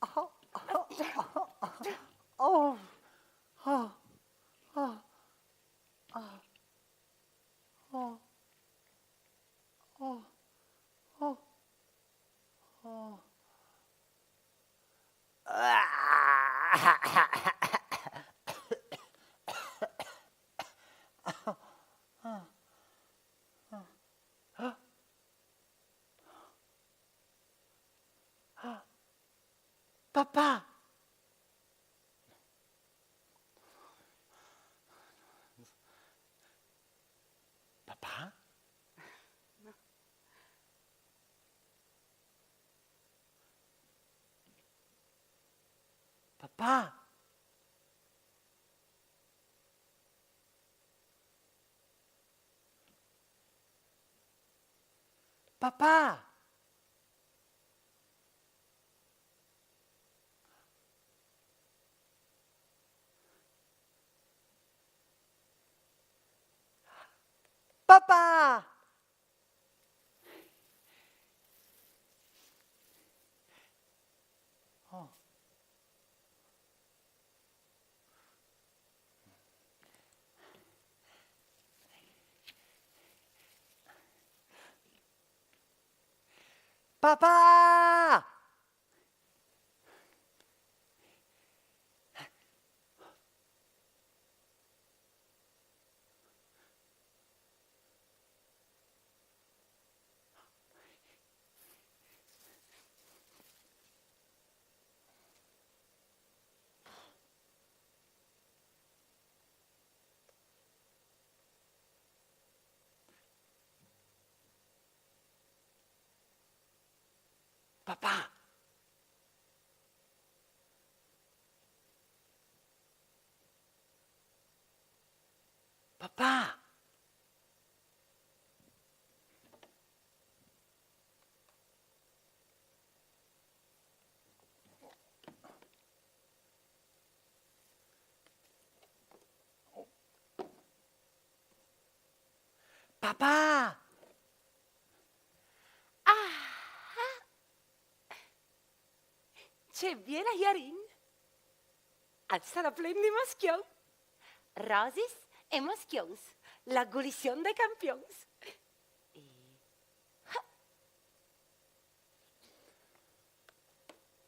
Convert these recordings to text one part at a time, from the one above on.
Oh, oh, oh, oh, oh, oh, oh, oh. Papà! Papà? Papà? Papà? Papà! Oh. Papà! Papà! Papà! Papà! Ce viene Yarin. Alza la plendi mosquion. Rosis e mosquions. La golición de campions.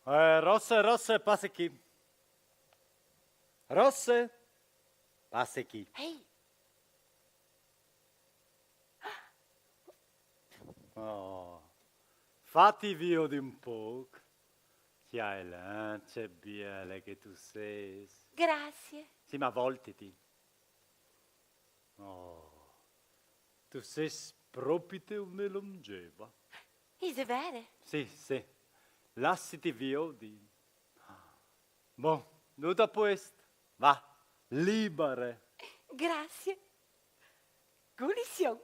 Rosse, passe qui. Rosse, passe qui. Hey, Oh, fatti via di un po'. Che hai lance biele che tu sei. grazie. Sì, ma voltiti. Oh, tu sei proprio una longeva. Is vere? Sì, sì. Lassiti via di. Boh, non da questo. Va, libere. Grazie. Golición.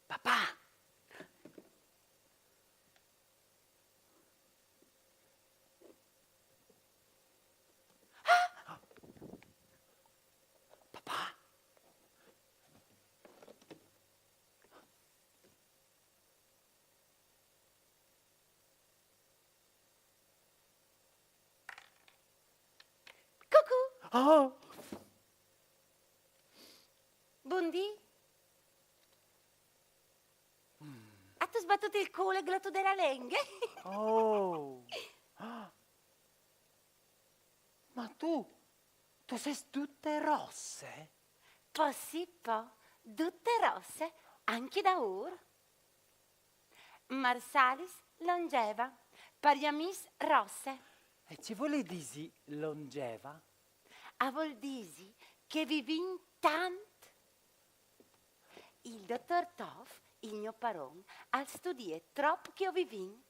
Papà! Papà! Coucou. Oh! Buondì. Ha tu sbattuto il culo e glotto della lenghe? Oh! Ah. Ma tu sei tutte rosse? Sì, tutte rosse, anche da ora. Marsalis longeva, pariamis rosse. E ci vuole disi longeva? A vuol disi che vivin tant. Il dottor Toff, il mio paron, al studie troppo che ho vivin.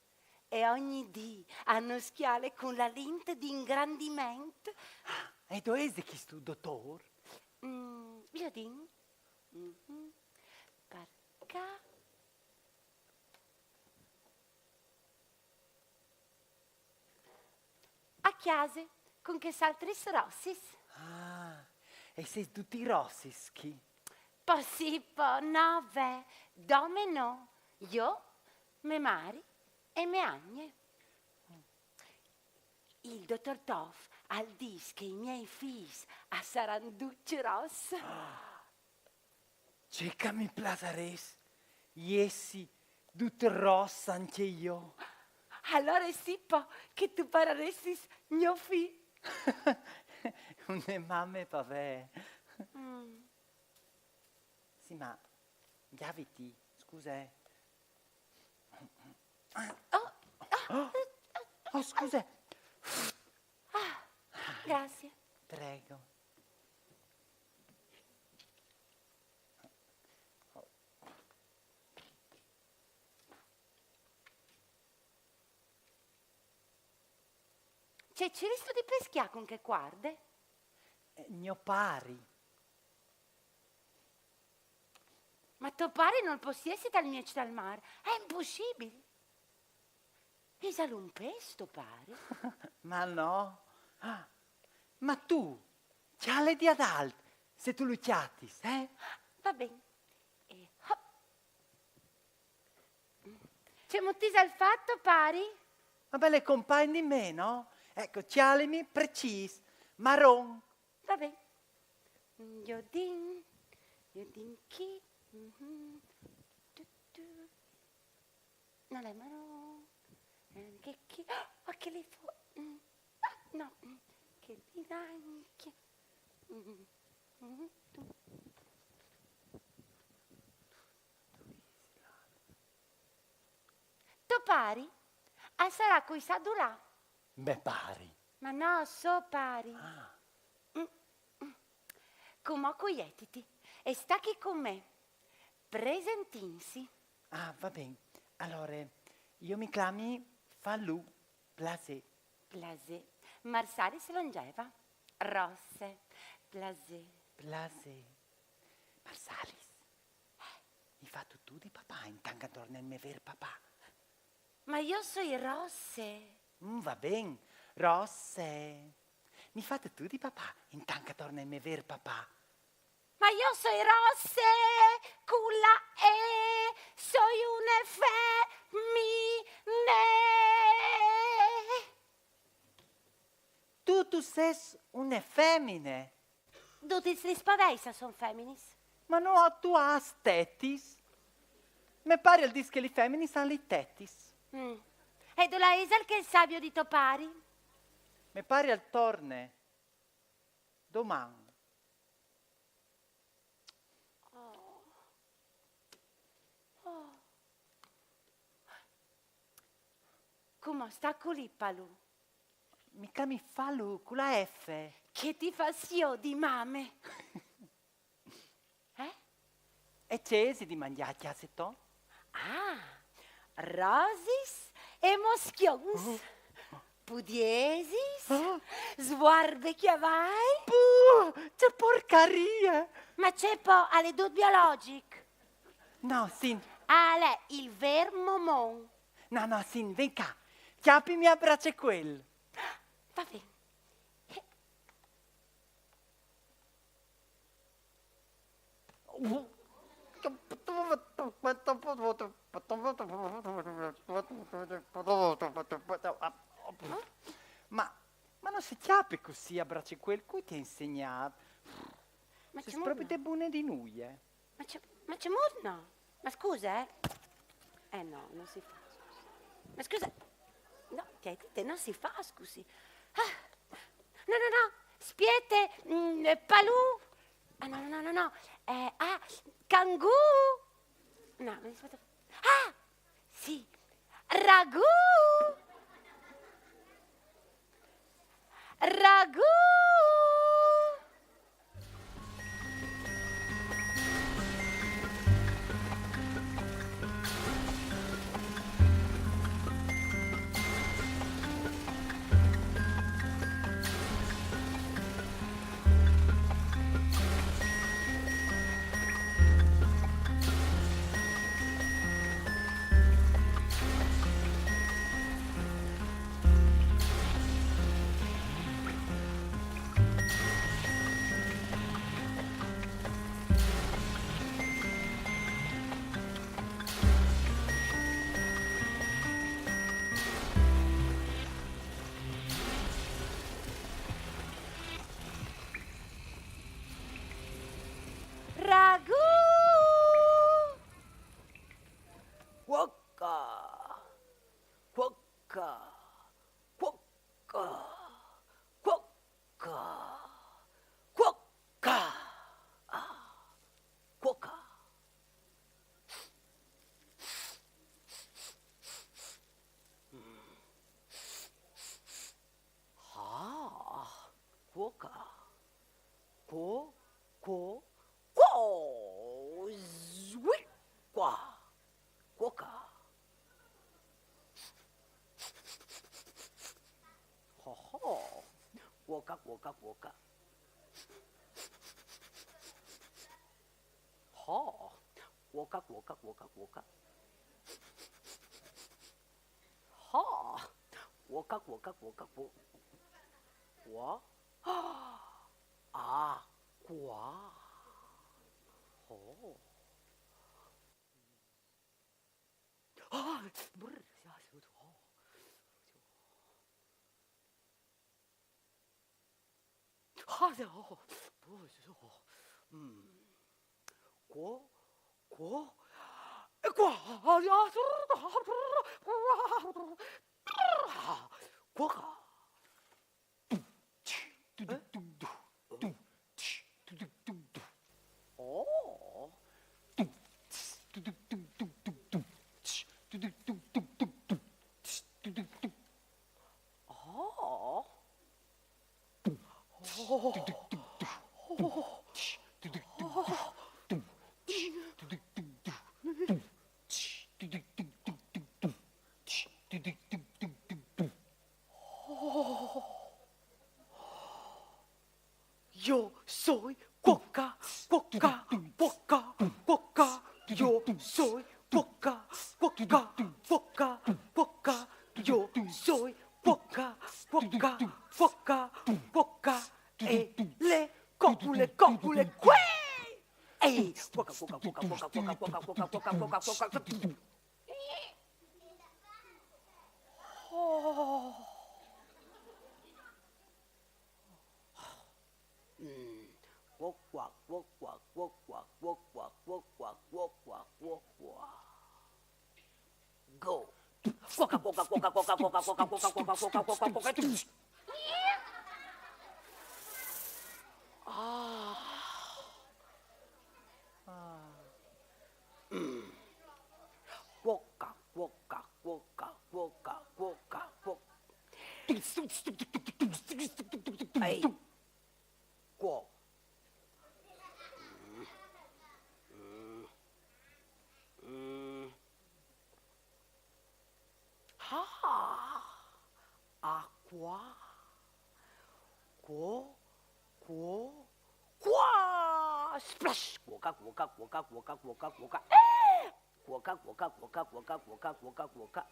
E ogni dì hanno schiale con la lente di ingrandimento. E dove è che sto dottor? Io din. Perché? A chiase, con che saltris rossis. Ah, e sei tutti rossischi? Possipo, nove, domino. Io me mari e me agne. Il dottor Toff al dis che i miei fis a saranducce rosse. Cerca mi plasares. Iessi, tutto rosso anche io. Allora sì, po, che tu pararesti mio fi. Une mamme pavè. Mm. Sì, ma Gaviti, scusa. Oh, scusa. Grazie. Prego. C'è ciristo di peschia con che guarde? Mio pari. Ma tuo pare non possiesi dal mio dal mare. È impossibile. Isalo un pesto, pare. Ma no. Ma tu, c'hai di ad alt, se tu lo chiatis, eh? Va bene. E hop. C'è mottisa il fatto, pari? Vabbè, le compagni di me, no? Ecco, cialimi precis, marron. Va bene. Yodin chi. Non è marron. Che chi. Oh, che le fu. No. Che li anche. Tu pari? A sarà coi sadurà. Beh, pari. Ma no, so pari. Come coietiti. E sta qui con me. Presentinsi. Ah, va bene. Allora, io mi chiami Fallu Blasé. Blasé. Marsalis longeva. Rosse. Blasé. Blasé. Marsalis. Mi fa tu di papà, intanto torna il mio vero papà. Ma io sono rosse. Va bene, rosse. Mi fate tu di papà, intanto torna il mio vero papà. Ma io sono rosse, culla e soy una femmine. Tu sei una femmine. Tutti si spaventa, sono femminis. Ma no, tu hai tettis. Mi pare al dis che le femmine sono le tettis. E do la Esel che è il sabio di Topari? Mi pare al torne. Domani. Come sta lì, Palù? Mi chiami Fallu con la F. Che ti fa sio di mame? E cesi di mangiare a setto? Ah, rosis e moschions. Pudiesis, sguarde chiavai. C'è porcaria. Ma c'è po' alle due biologic. No, Sin. Ale, il vermomon. No, Sin, ven qua. Chiappimi a braccia quel. Va bene. Ma non si chiappi così a braccia quel cui ti ha insegnato. Ma Sei c'è proprio molto. de buone di noi, eh. Ma c'è molto. Ma scusa, eh? No, non si fa. Scusi. Ma scusa. No, te non si fa, scusi. Ah, no. Spiete, palù. Ah, no. Cangù. No, aspetta. Ah, sì. Ragù. Ragù. Cuoca, cuoca, cuoca, cuoca, cuoca. Cuoca, zui, qua, cuoca. Cuoca, cuoca, cuoca. Cuoca, cuoca, cuoca, cuoca. Cuoca, cuoca, cuoca, cuoca. Qua. Qua. Yo soy cuoca, cuoca, cuoca, cuoca. Yo soy cuoca, cuoca, cuoca, cuoca. Yo soy cuoca, cuoca, cuoca, cuoca. E le copule, copule, que. Ehi, cuoca, cuoca, cuoca, cuoca, cuoca, cuoca, cuoca, cuoca, cuoca, cuoca. Quack, quack, quack, quack, quack, quack, quack, quack, quack, quack, quack, quack, quack, quack. Go. Quacka, quacka, quacka, quacka, quacka, quacka, quacka, quacka, quacka, quacka, quacka. Quacka, quacka, quacka, quacka, quacka, quacka. Hey. Quack. Acqua. Qua. Splash. Quacka, quacka, quacka, quacka, quacka, quacka. Quacka, quacka, quacka, quacka, quacka, quacka, quacka.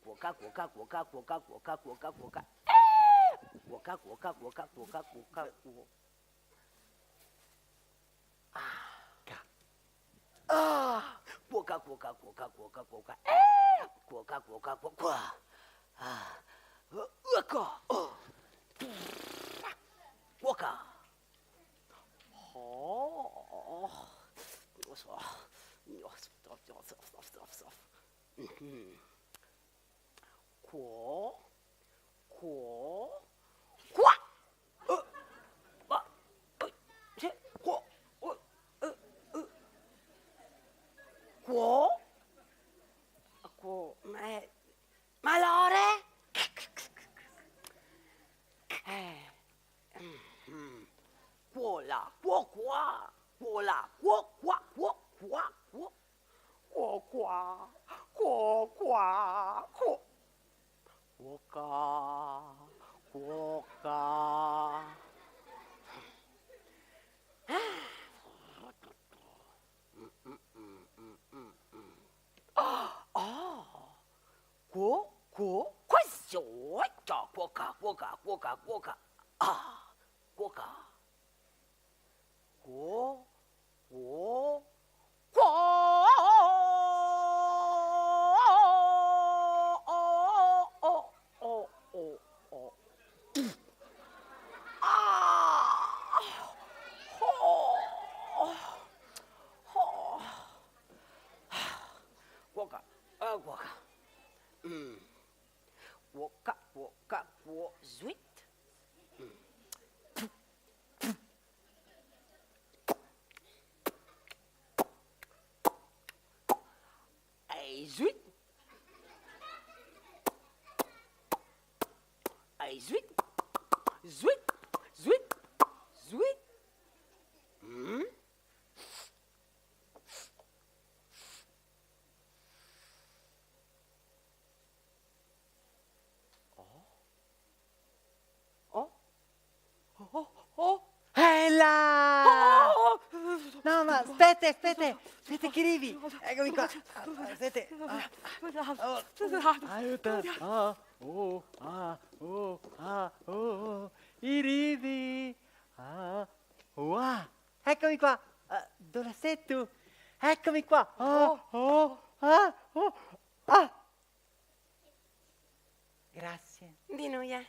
Quacka, quacka, quacka, quacka, quacka, quacka, quacka. Quacka, quacka, quacka, quacka, quacka, quacka. Quacka, quacka, quacka, quacka, quacka. Quacka, quacka, quacka. Quacka. Quacka. Ma Lore? Quola, quo qua, quola, quo qua, quo qua, quo qua, quo qua, quo qua, quo qua. Questo, quoca, quoca, quoca, quoca. Quoca. Quo, quo, quo. Quoca, quoca. Sweet. Hey, sweet. Hey, sweet. Sweet. Sweet. Sweet. Là! No, ma aspetta che arrivi. Eccomi qua. Aspetta. Aiuto. I rivi. Eccomi qua. Dove sei tu? Eccomi qua. Grazie. Di noia.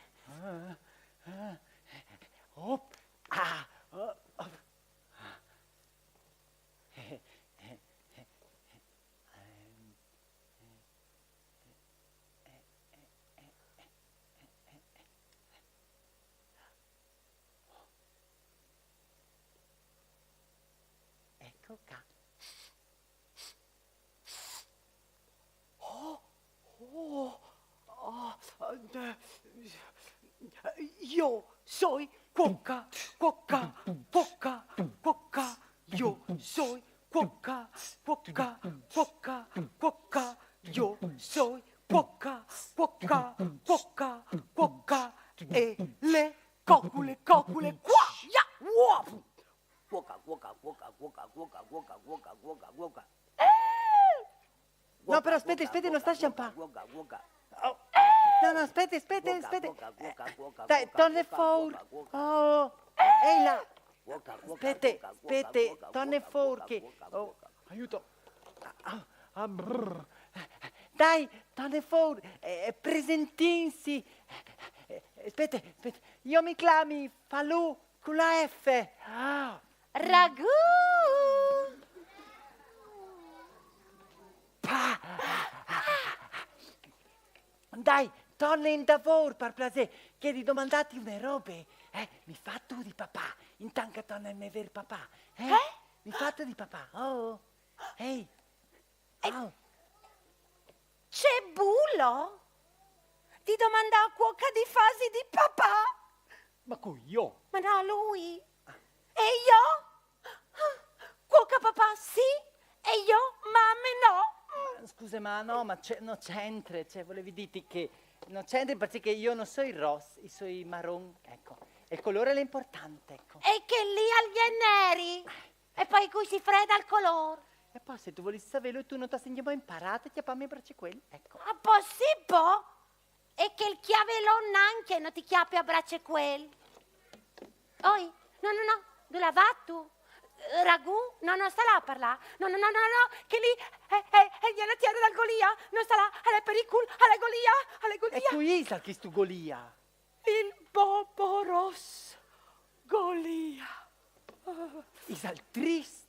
Ecco qua. Io soy cuoca. Io soy cuoca. Io soy cuoca. E le cocule, qua. Ya, uof. Cuoca. No, però aspetta, non sta champagne. No, aspetta. Dai, torna fuori. Ehi là. Aspetta, torna fuori. Aiuto. Dai, torna fuori. Presentinsi. Aspetta. Io mi chiami Falù con la F. Ragù. Dai, torna in lavoro, per piacere, che di domandati una robe. Mi fa tu di papà, intanto torna a me vero papà. Mi fa tu di papà. Ehi. C'è bullo? Ti domanda a cuoca di fasi di papà? Ma qui io? Ma no, lui. E io? Cuoca papà sì, e io mamme no. Scusa, ma no, non c'entra, volevi dirti che non c'entra perché io non so il rosso, io sono il marron, ecco. E il colore è l'importante, ecco. E che lì agli è neri. E poi qui si fredda il colore. E poi se tu volessi saperlo e tu non ti sei mai imparato, ti apparmi per quelli, ecco. Ma possibile? E che il chiavelon anche non ti chiappi a braccia quelli. Oi, no, dove va tu? Ragù? No, sta là a parlare. No, che lì gliela tiene dal Golia. Non sta là, è pericolo, alla Golia. E qui sa che stu Golia? Il Boboros Golia. Isal trist.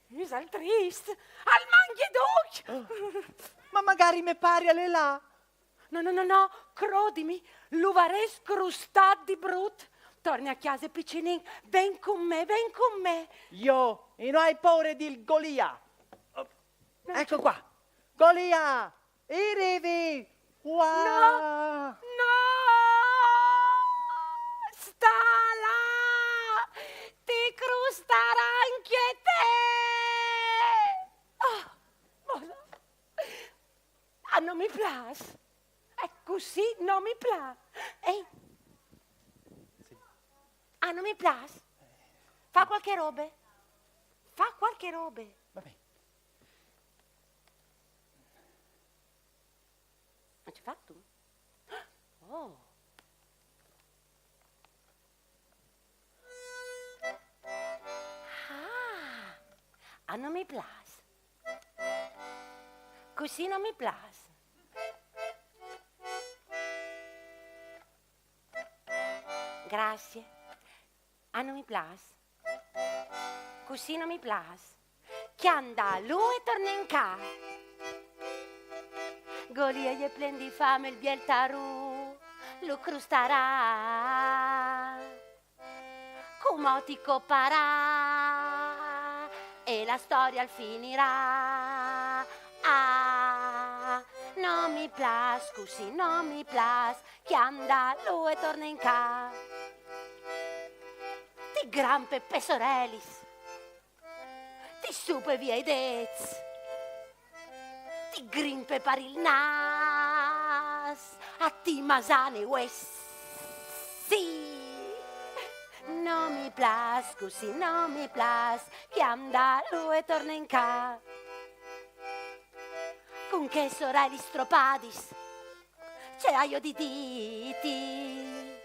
Isal trist. Al Manghiedoc. Ma magari me pari alle là. No, crodimi, l'uvares crustat di brut. Torni a casa piccinin, ven con me. Io, e non hai paura di Golia. Ecco qua. Golia, i rivi. Wow. No, sta là, ti crustarà anche te. Non mi piace. È così, non mi piace. Ehi. Non mi piace. Fa qualche robe. Vabbè. Non ci fa tu? Oh. Non mi piace. Così non mi piace. Grazie. Non mi piace. Così non mi piace. Che anda lui e torna in casa. Golia gli plen di fame il biel taru, lo crustarà, come ti coparà e la storia al finirà. Ah, non mi plas, così non mi plas, che anda lui e torna in casa. Ti grampe pesorelis, ti supe via i dez, ti grimpe per il nas, a ti masane sì. Non mi plas, così non mi plas, che anda lui e torna in casa. Con che sorelli stropadis, c'è aio di diti,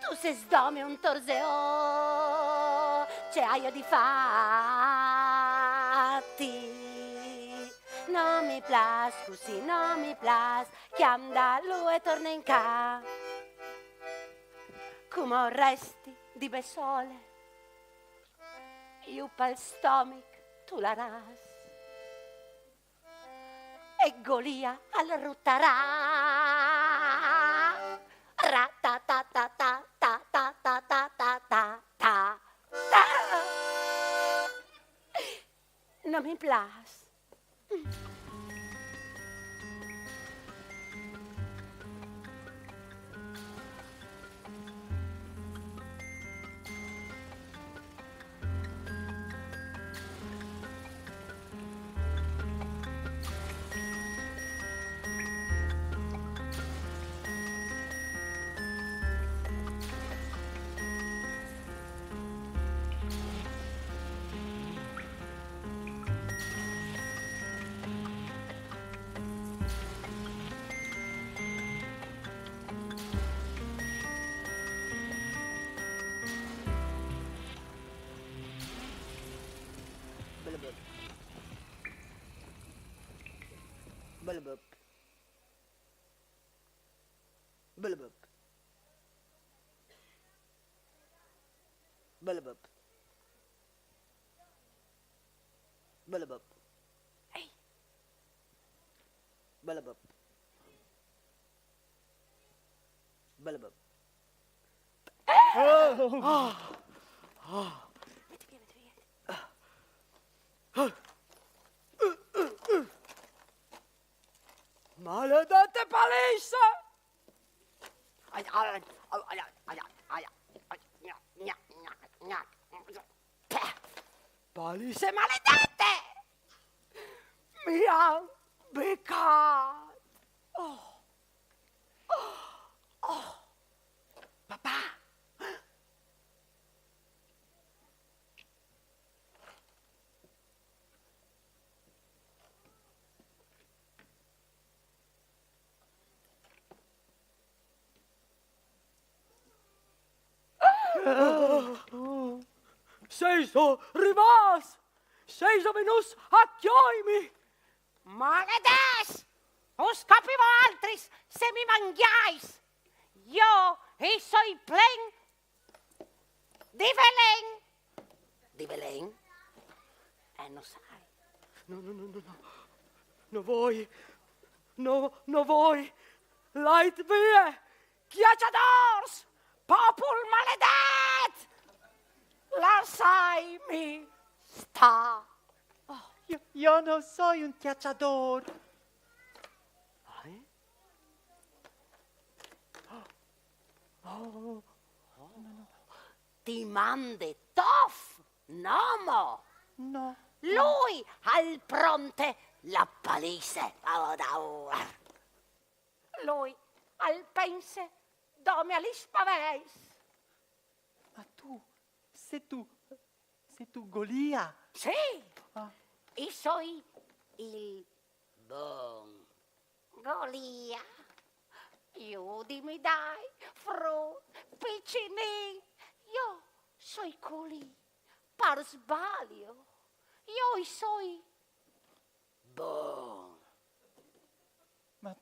tu se sdome un torseo, c'è aio di fatti. Non mi plas, così non mi plas, che anda lui e torna in casa. Come resti di besole, io pal stomac, tu la ras. E Golia al ruttarà. Ra ta ta ta ta ta ta ta ta ta ta ta. Non mi plas. Bulbub. Bulbub. Bulbub. Bulbub. Ehi, Bulbub. Bulbub. metti via, metti via. Maledette palisse! Palisse maledette! Mi han beccato! Papà! Sei so rivas! Sei so venus a chioimi! Maledes! Us capivo altris se mi mangiais! Io e soi plen di velen! Di velen? Non sai. No. No voi! No voi! Leit vie! Chiacciadors! Popul maledet! Lasciami sta! Io non sono un cacciatore. Ti mande toff, nomo! No. Lui al pronte la palisse. Lui al pense dome all'ispaveis. Ma sei tu Golia? Sì, Ah. e soi il buon Golia. Aiutami dai, fru, piccinin. Io soi coli, per sbaglio. Io soi buon. Ma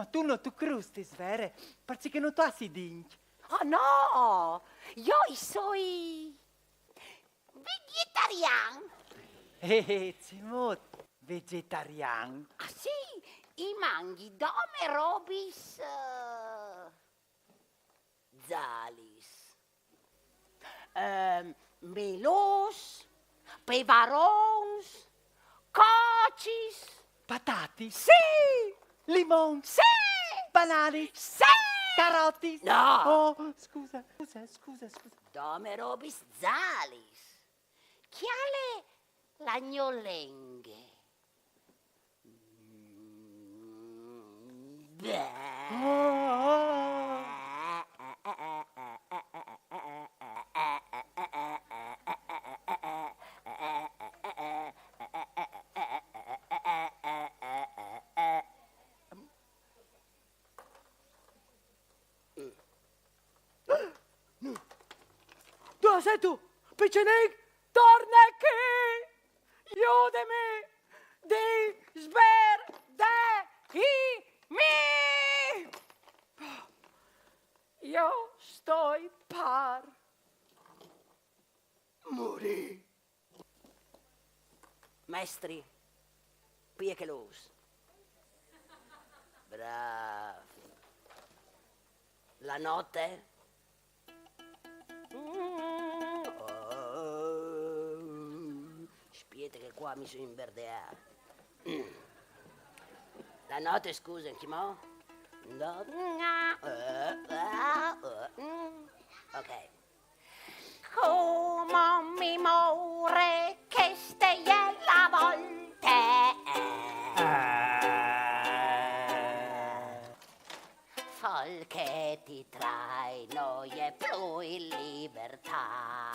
tu non tu crustes, vere? Perché non tu hai dinch. Oh no, io soi vegetariano. Zimot, vegetariano. Ah sì, I manghi dome robis zalis. Melos, pevarons, cocis. Patati? Sì! Limon? Sì! Banani? Sì! Carotti? No! Oh, scusa. Dome robis zalis. Chiale l'agnolenghe. Dove sei tu? Piccinig, torna qui! Aiutami! Di mi! Io sto par morì. Maestri, qui è che los. Bravo. La notte? Spiete che qua mi sono inverdeato. La notte, scusa, chi mo? No. Ok. Come mi muore che stai la volte. Fol che ti trai noie più in libertà.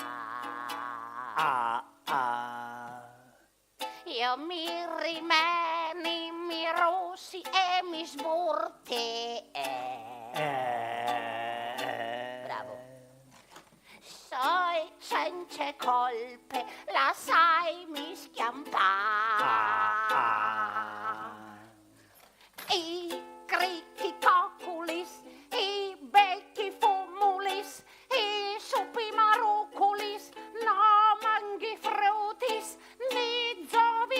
Io mi rimeni, mi rossi e mi sburti. Bravo. Sei senza colpe, la sai mi schiampare. I cricchi cocculis, i becchi fumulis, i supi maruculis, no manghi frutis, ni zovinutis.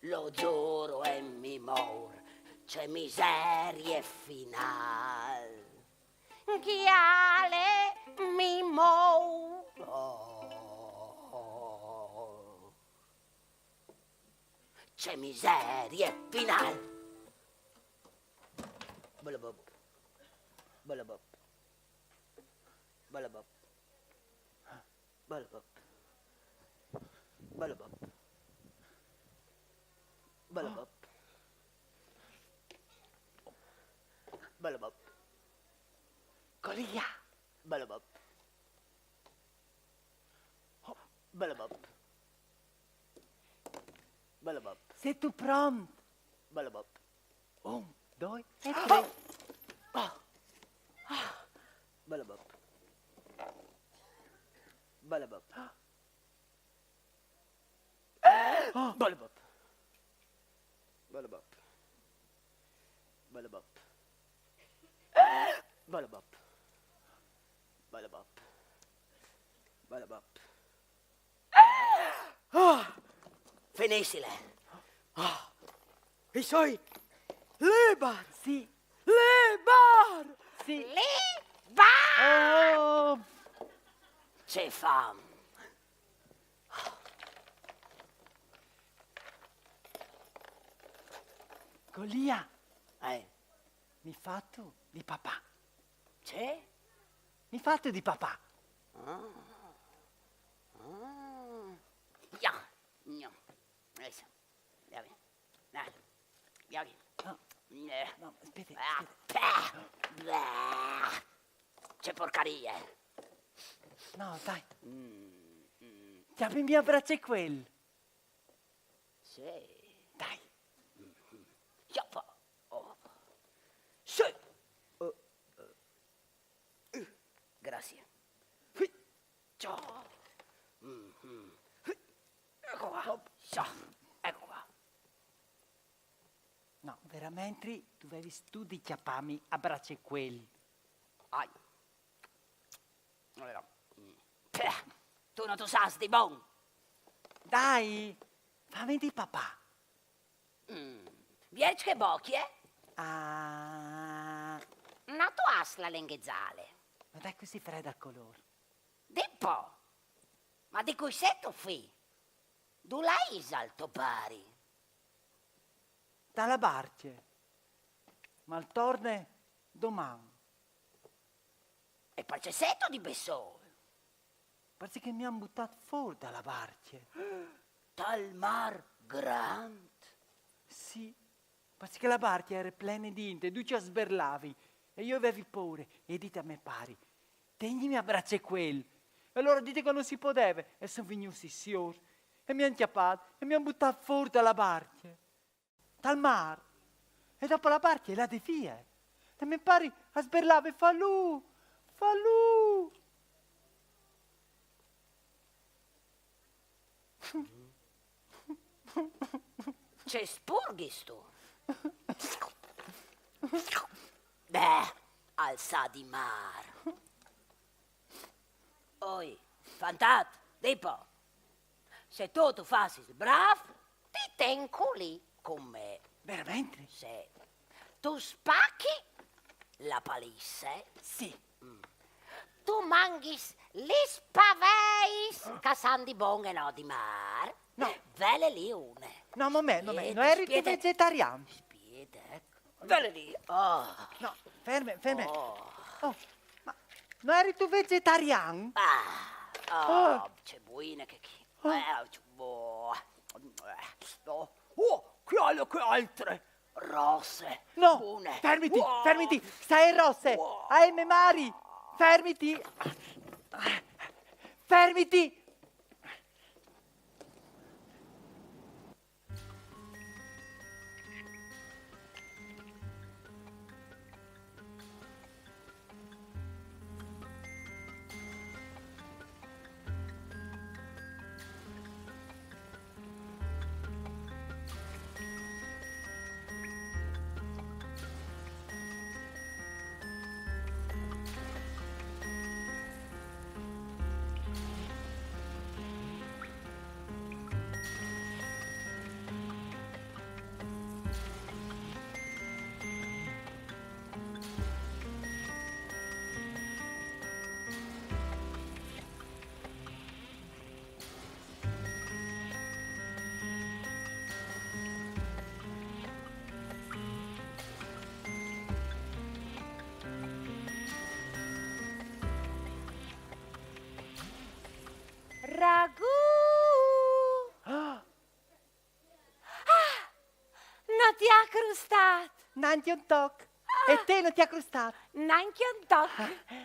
Lo giuro e mi mor, c'è miserie final. Chiale mi mor. C'è miserie final. Balabab. Balabab. Balabab. Balabab. Balabab. Balabab. Balabab. Golia! Balabab. Balabab. Balabab. Sei tu pronto? Balabab. 1, 2 e 3. Balabab. Balabab. Balabab. Balabab. Balabab. Balabab. Balabab. Balabab. Finissile. I suoi libar, Sì, libar! sì. Liba! Oh, C'è fam. Golia, Eh? mi fatto di papà. C'è? Mi fatto di papà. Ja. Ja. Adesso. Andiamo. Dai. Andiamo. No, Eh. no, aspetta, Ah, aspetta. C'è porcaria. No, dai. Chiami il mio braccio quel. Sì. Dai. Chiappa. Oh. Sì. Grazie. Ciao. Ecco qua. Ciao. Ecco qua. No, veramente dovevi tu di chiapparmi a braccio quel. Ai. Allora. Tu non tu sai di buon. Dai, fammi di papà. Vieni che bocchi, eh? Ah, No, tu has la lenghezale. ma dai così fredda a colore. Di un po'. Ma di cui sei tu, fi? Tu l'hai salto pari. Dalla barce. Ma il torne domani. E poi c'è setto di Bessone. Perché che mi hanno buttato fuori dalla barce. Dal mar grande. Sì, perché la barca era piena di gente, tu ci sberlavi e io avevo paura. E dite a me pari, tegnimi a braccio quel. E allora dite che non si poteva e sono venuto signor e mi hanno chiappato e mi hanno buttato fuori dalla barca, dal mare. E dopo la barca è la di via. E mi pari a sberlare e fa lui. C'è spurghis tu. Beh, alza di mar. Oi, fantat, tipo. Se tu fassi bravo, ti tengo lì con me. Veramente? Se tu spacchi la palisse, Sì. tu manghis li spaveis che san di bon e no di mar. No. Vele lì une. No, momento, Spiede, non eri tu spiede. vegetariano? Spiede, ecco. Vele lì. Oh. No, ferme. Oh. Oh, ma non eri tu vegetariano? C'è buine che chi. C'è che altre rosse. No, Buone. fermiti, stai rosse. Ahimè Mari, fermiti. Ragù! Non ti ha crustato! Nanti un toc. E te non ti ha crustato? Neanche un tocco!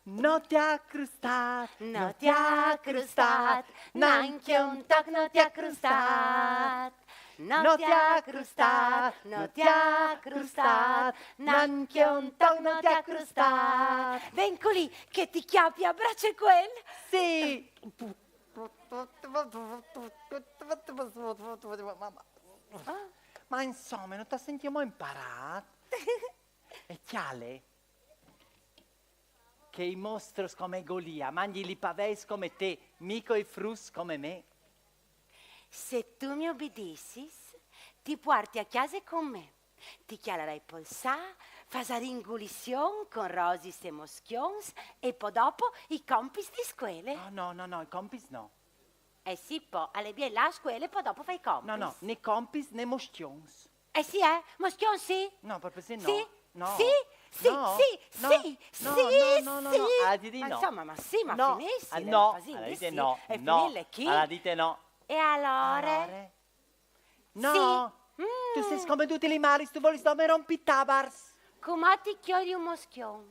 Non ti ha crustato. Non ti ha crustato! Neanche un tocco non ti ha crustato! Non ti ha crustato! Non ti ha crustato! Neanche un tocco non ti ha crustato! Vengo lì che ti chiappi a braccio quello! Sì. Ma insomma, non ti sentiamo imparato? E chiale? Che i mostri come Golia, mangi li pavès come te, mico i frus come me. Se tu mi obbedissis, ti porti a casa con me. Ti chiarerai polsà, fasare ingolizione con rosis e moschions e poi dopo i compis di scuole. No, i compis no. Eh sì, poi alle bie la scuola e poi dopo fai i compis. No, né compis né mostions. Eh sì, moschion sì. No, proprio se no. Sì, No. sì, No, sì, no, sì, no, sì, no, sì. alla di Ma no. insomma, ma sì, ma No, finissi. no, alla dite no, E no, finire chi? alla dite no. E allora? Allora? No, tu sei come tutti gli mari, tu vuoi stare rompitabars. Come ti chiodi un moschion?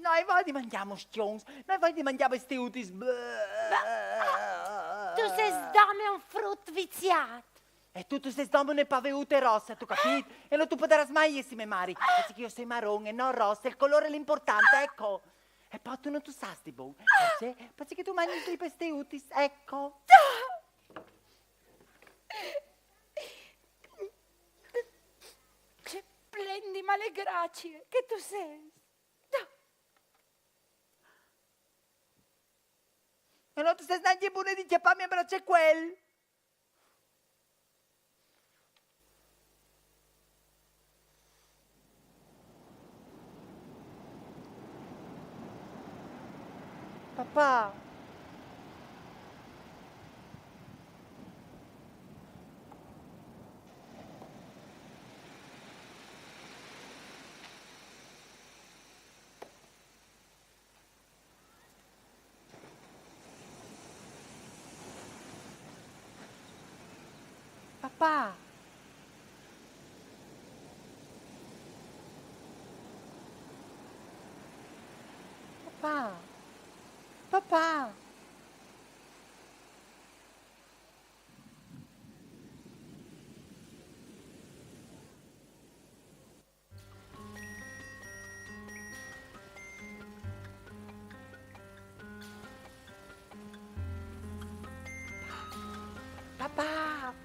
Noi voi di mangiamo stions, noi voi di mangiamo questi utis. Tu sei sdame un frutto viziato. E tu sei sdomo ne paveute rosse, tu capito? E non tu potrai mai essere mari, perché io sei marrone, non rossa, il colore è l'importante, ecco. E poi tu non tu sai di buon, perché tu mangi questi utis, ecco. Che plendi male grazie che tu sei. E non tu sei neanche buono di chiapparmi a braccio quel. Papà. Papà. Papà. Papà. Papà.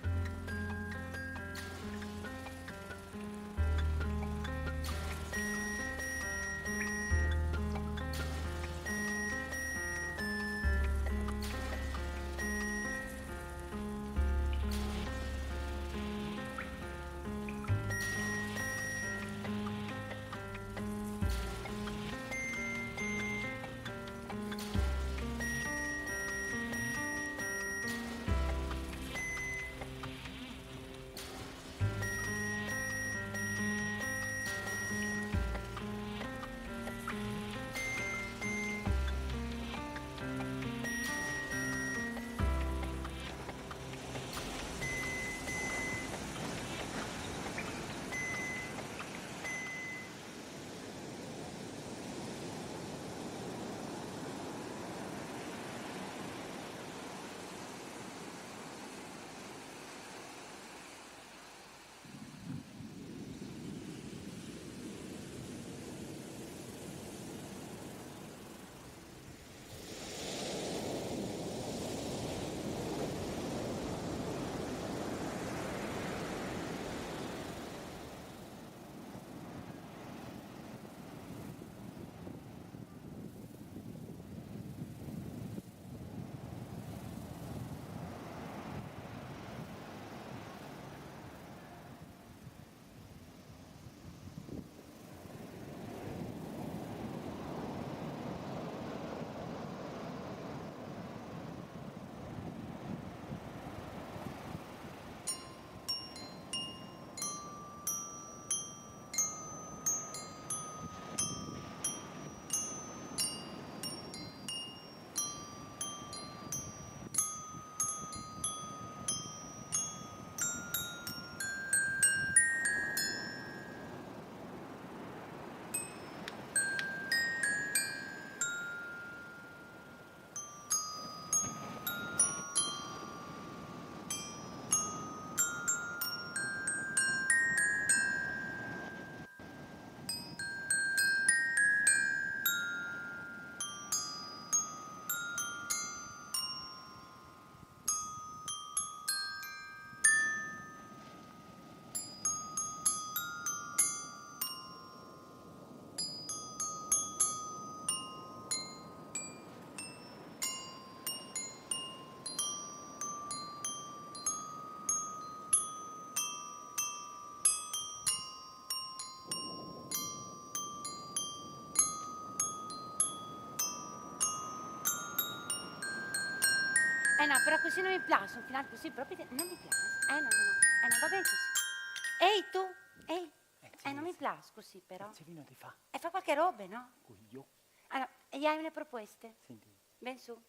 No, però così non mi piace, un finale così proprio non mi piace. No, va bene così. Ehi tu, non mi piace così però. Celino ti fa. E fa qualche roba, no? Io. Allora, e gli hai una proposta? Senti. Ben su.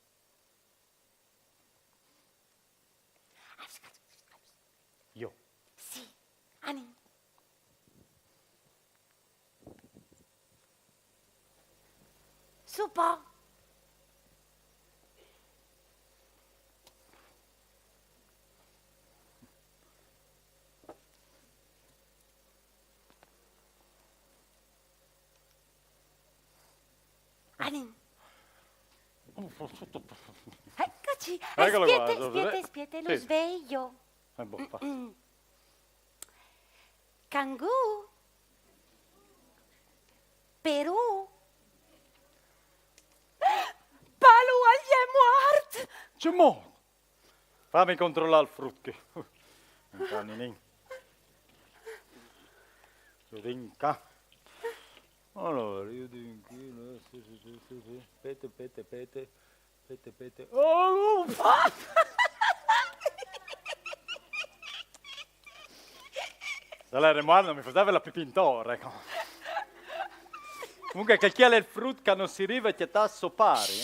Io. Sì, Ani. Su po'. Ani. Eccoci. Eccolo qua, Spiete, lo sì. sveglio. Fa. Cangù. Perù. Palua gli è morto. C'è mo. Fammi controllare il frutto. Caninin. Giudinca. Allora, io di inchino, sì. Pete. Oh, se lei non mi faceva la pipintore. Comunque, che chi è il frutto che non si arriva e ti sta pari,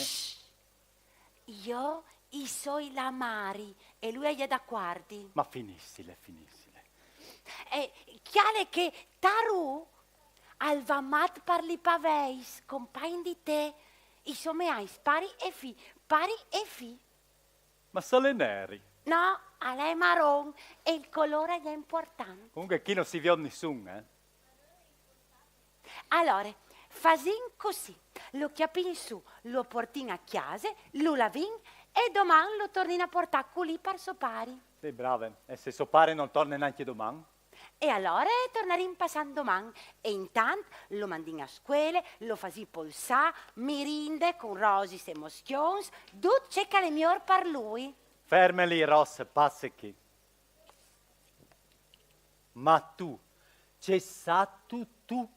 Io sono la Mari e lui è da quarti. Ma finissile. E chiale che Taru al vamat parli paveis, compagni di te, i someais pari e fi. Ma sale neri. No, a lei marron e il colore è importante. Comunque, chi non si vede nessuno, Allora, fasin così, lo chiapin su, lo portin a chiesa, lo lavin e domani lo tornin a portare qui per sopari. Sì, brave. E se sopare non torna neanche domani? E allora tornerin passando domani e intanto lo mandin a scuola, lo fasi polsà, mirinde con rosis e moschions, tutto c'è che è miglior per lui. Fermeli, Ross, passi qui. Ma tu, c'è stato tu?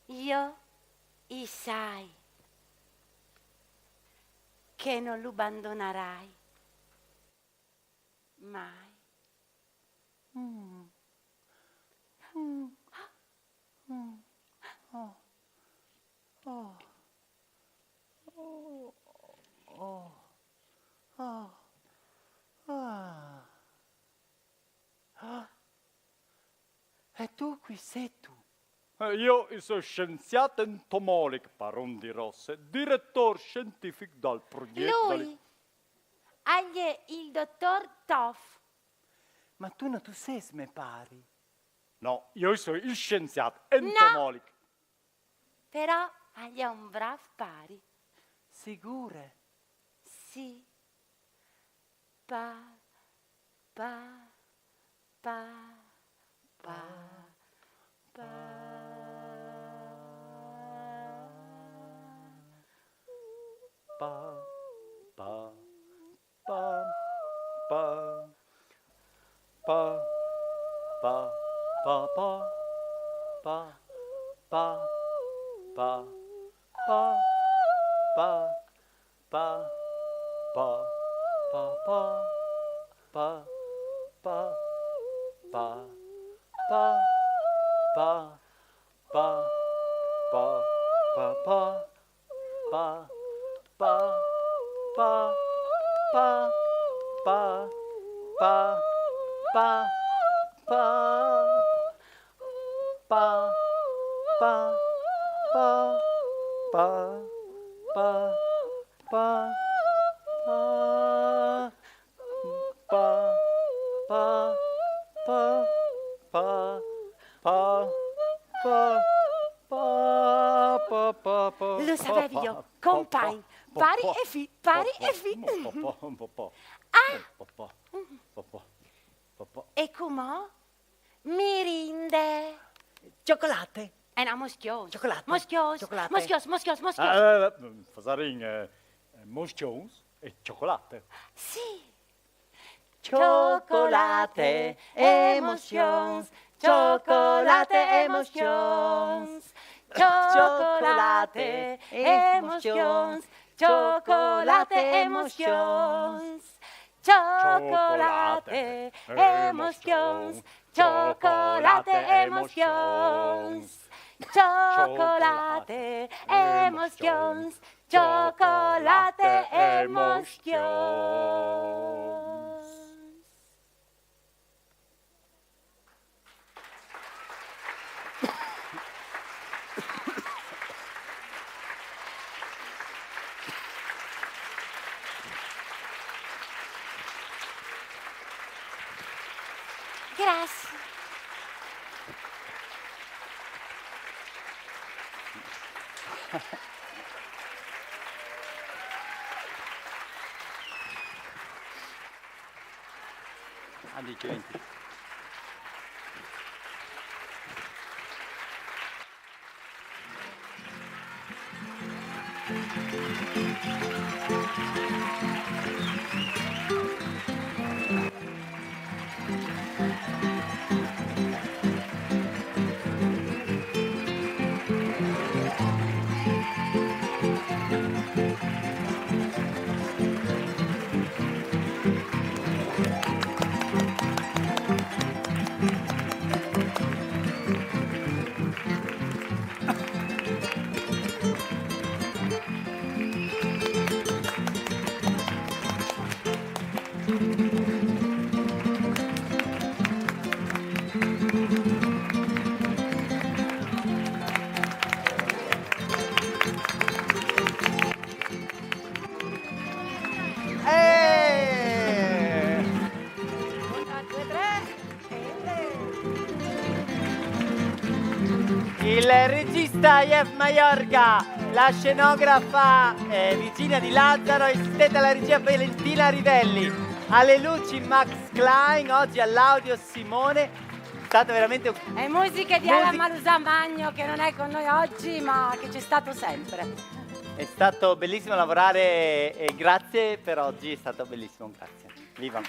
Io sai che non lo abbandonerai mai. E tu qui sei tu. Io sono scienziato entomologo, Baron di Rosse, direttore scientifico del progetto. Lui è il dottor Toff. Ma tu non tu sei, me pari. No, io sono il scienziato entomologo. Però è un bravo pari. Sicure? Sì. Pa. Pa. Lo sapevi io, compagni, pari e fi. E com'è? Mirinde. Cioccolate. No, moschios. Cioccolate. Moschios. Cioccolate. Moschios. Fasarin, moschions e cioccolate. Sì. Cioccolate, emotions. Cioccolate, emotions. Cioccolate, emotions. Cioccolate, emotions. Cioccolate, emotions. Cioccolate, emotions. Cioccolate, emotions. Cioccolate, emotions. Grazie. Andi, clienti. Il regista Jeff Maiorca, la scenografa Virginia Di Lazzaro, assistente alla regia Valentina Rivelli, alle luci Max Klein, oggi all'audio Simone. È stato veramente un... E musiche di Alan Malusa Magno, che non è con noi oggi, ma che c'è stato sempre. È stato bellissimo lavorare e grazie per oggi, è stato bellissimo, grazie. Viva!